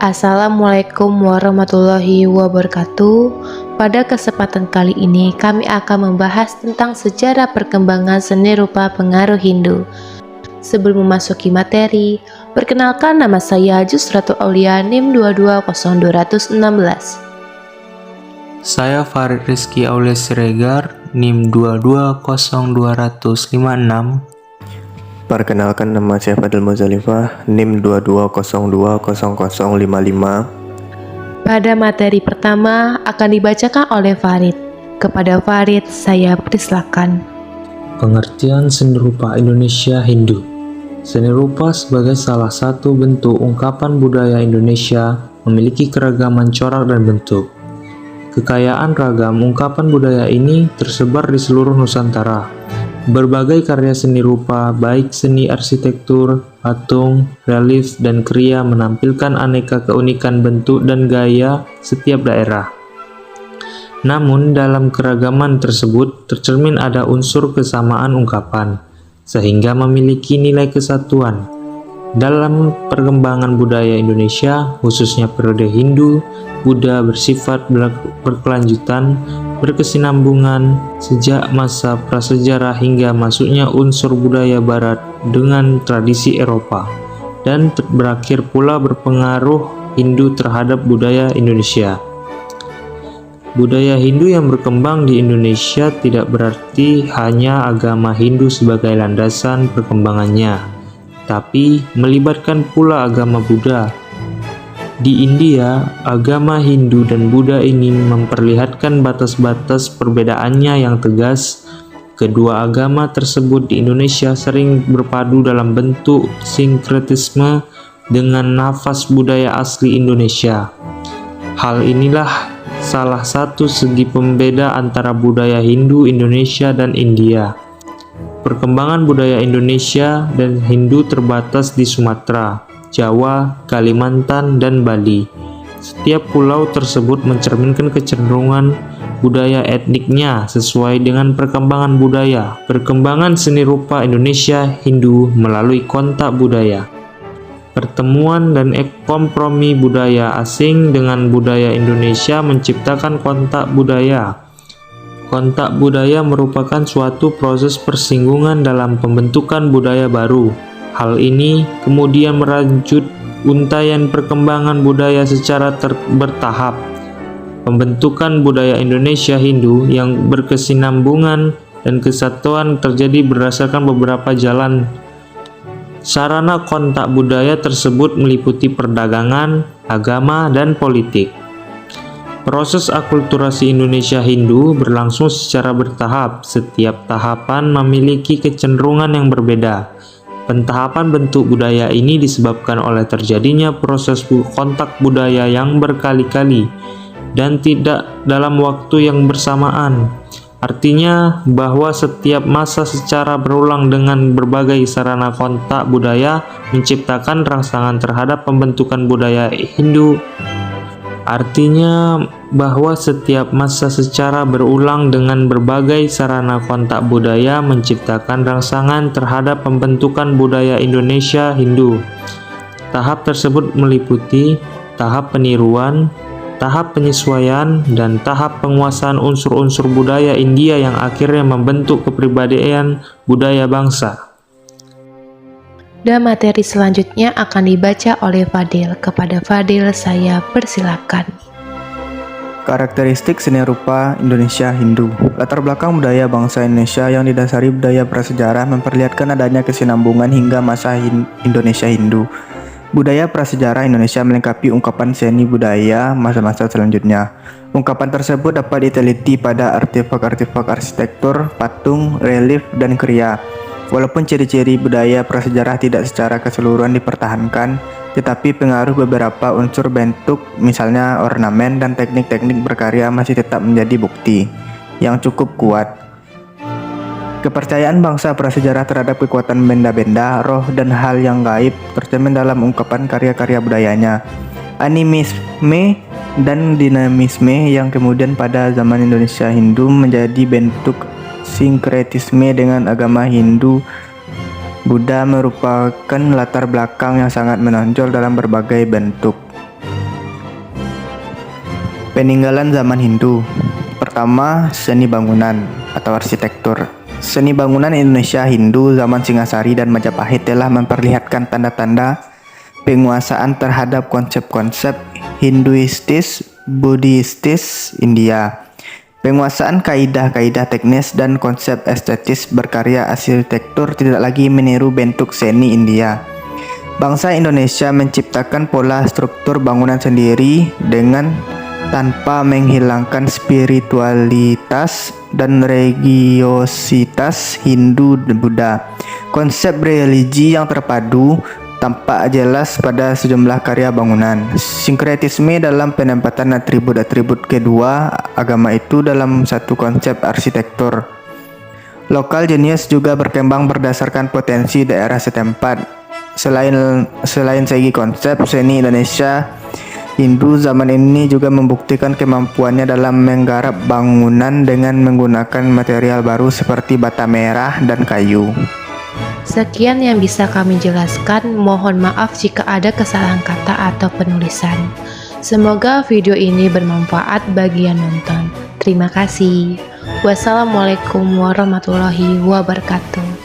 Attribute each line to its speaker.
Speaker 1: Assalamualaikum warahmatullahi wabarakatuh. Pada kesempatan kali ini kami akan membahas tentang sejarah perkembangan seni rupa pengaruh Hindu. Sebelum memasuki materi, perkenalkan nama saya Jusratul Aulia NIM 220216.
Speaker 2: Saya Farid Rizky Aulia Siregar, NIM 220256.
Speaker 3: Perkenalkan, nama saya Fadil Muzalifah, NIM 22020055.
Speaker 1: Pada materi pertama akan dibacakan oleh Farid. Kepada Farid, saya persilakan.
Speaker 2: Pengertian seni rupa Indonesia Hindu. Seni rupa sebagai salah satu bentuk ungkapan budaya Indonesia memiliki keragaman corak dan bentuk. Kekayaan ragam ungkapan budaya ini tersebar di seluruh Nusantara. Berbagai karya seni rupa, baik seni arsitektur, patung, relief, dan kriya menampilkan aneka keunikan bentuk dan gaya setiap daerah. Namun, dalam keragaman tersebut tercermin ada unsur kesamaan ungkapan, sehingga memiliki nilai kesatuan. Dalam perkembangan budaya Indonesia, khususnya periode Hindu, Buddha bersifat berkelanjutan, berkesinambungan sejak masa prasejarah hingga masuknya unsur budaya Barat dengan tradisi Eropa, dan berakhir pula berpengaruh Hindu terhadap budaya Indonesia. Budaya Hindu yang berkembang di Indonesia tidak berarti hanya agama Hindu sebagai landasan perkembangannya, tapi melibatkan pula agama Buddha. Di India, agama Hindu dan Buddha ini memperlihatkan batas-batas perbedaannya yang tegas. Kedua agama tersebut di Indonesia sering berpadu dalam bentuk sinkretisme dengan nafas budaya asli Indonesia. Hal inilah salah satu segi pembeda antara budaya Hindu Indonesia dan India. Perkembangan budaya Indonesia dan Hindu terbatas di Sumatera, Jawa, Kalimantan, dan Bali. Setiap pulau tersebut mencerminkan kecenderungan budaya etniknya sesuai dengan perkembangan budaya. Perkembangan seni rupa Indonesia Hindu melalui kontak budaya. Pertemuan dan kompromi budaya asing dengan budaya Indonesia menciptakan kontak budaya. Kontak budaya merupakan suatu proses persinggungan dalam pembentukan budaya baru. Hal ini kemudian merajut untaian perkembangan budaya secara bertahap. Pembentukan budaya Indonesia Hindu yang berkesinambungan dan kesatuan terjadi berdasarkan beberapa jalan. Sarana kontak budaya tersebut meliputi perdagangan, agama, dan politik. Proses akulturasi Indonesia Hindu berlangsung secara bertahap. Setiap tahapan memiliki kecenderungan yang berbeda. Pentahapan bentuk budaya ini disebabkan oleh terjadinya proses kontak budaya yang berkali-kali dan tidak dalam waktu yang bersamaan. Artinya bahwa setiap masa secara berulang dengan berbagai sarana kontak budaya menciptakan rangsangan terhadap pembentukan budaya Hindu. Artinya bahwa setiap masa secara berulang dengan berbagai sarana kontak budaya menciptakan rangsangan terhadap pembentukan budaya Indonesia Hindu. Tahap tersebut meliputi tahap peniruan, tahap penyesuaian, dan tahap penguasaan unsur-unsur budaya India yang akhirnya membentuk kepribadian budaya bangsa.
Speaker 1: Dan materi selanjutnya akan dibaca oleh Fadil. Kepada Fadil, saya persilakan.
Speaker 3: Karakteristik seni rupa Indonesia Hindu. Latar belakang budaya bangsa Indonesia yang didasari budaya prasejarah memperlihatkan adanya kesinambungan hingga masa Indonesia Hindu. Budaya prasejarah Indonesia melengkapi ungkapan seni budaya masa-masa selanjutnya. Ungkapan tersebut dapat diteliti pada artefak-artefak arsitektur, patung, relief, dan kriya. Walaupun ciri-ciri budaya prasejarah tidak secara keseluruhan dipertahankan, tetapi pengaruh beberapa unsur bentuk, misalnya ornamen dan teknik-teknik berkarya masih tetap menjadi bukti yang cukup kuat. Kepercayaan bangsa prasejarah terhadap kekuatan benda-benda, roh, dan hal yang gaib tercermin dalam ungkapan karya-karya budayanya. Animisme dan dinamisme yang kemudian pada zaman Indonesia Hindu menjadi bentuk sinkretisme dengan agama Hindu Buddha merupakan latar belakang yang sangat menonjol dalam berbagai bentuk. Peninggalan zaman Hindu. Pertama, seni bangunan atau arsitektur. Seni bangunan Indonesia Hindu zaman Singasari dan Majapahit telah memperlihatkan tanda-tanda penguasaan terhadap konsep-konsep Hinduistis, Buddhistis India. Penguasaan kaidah-kaidah teknis dan konsep estetis berkarya arsitektur tidak lagi meniru bentuk seni India. Bangsa Indonesia menciptakan pola struktur bangunan sendiri dengan tanpa menghilangkan spiritualitas dan religiositas Hindu dan Buddha. Konsep religi yang terpadu tampak jelas pada sejumlah karya bangunan. Sinkretisme dalam penempatan atribut-atribut kedua agama itu dalam satu konsep arsitektur. Lokal genius juga berkembang berdasarkan potensi daerah setempat. Selain segi konsep, seni Indonesia Hindu zaman ini juga membuktikan kemampuannya dalam menggarap bangunan dengan menggunakan material baru seperti bata merah dan kayu.
Speaker 1: Sekian yang bisa kami jelaskan, mohon maaf jika ada kesalahan kata atau penulisan. Semoga video ini bermanfaat bagi yang nonton. Terima kasih. Wassalamualaikum warahmatullahi wabarakatuh.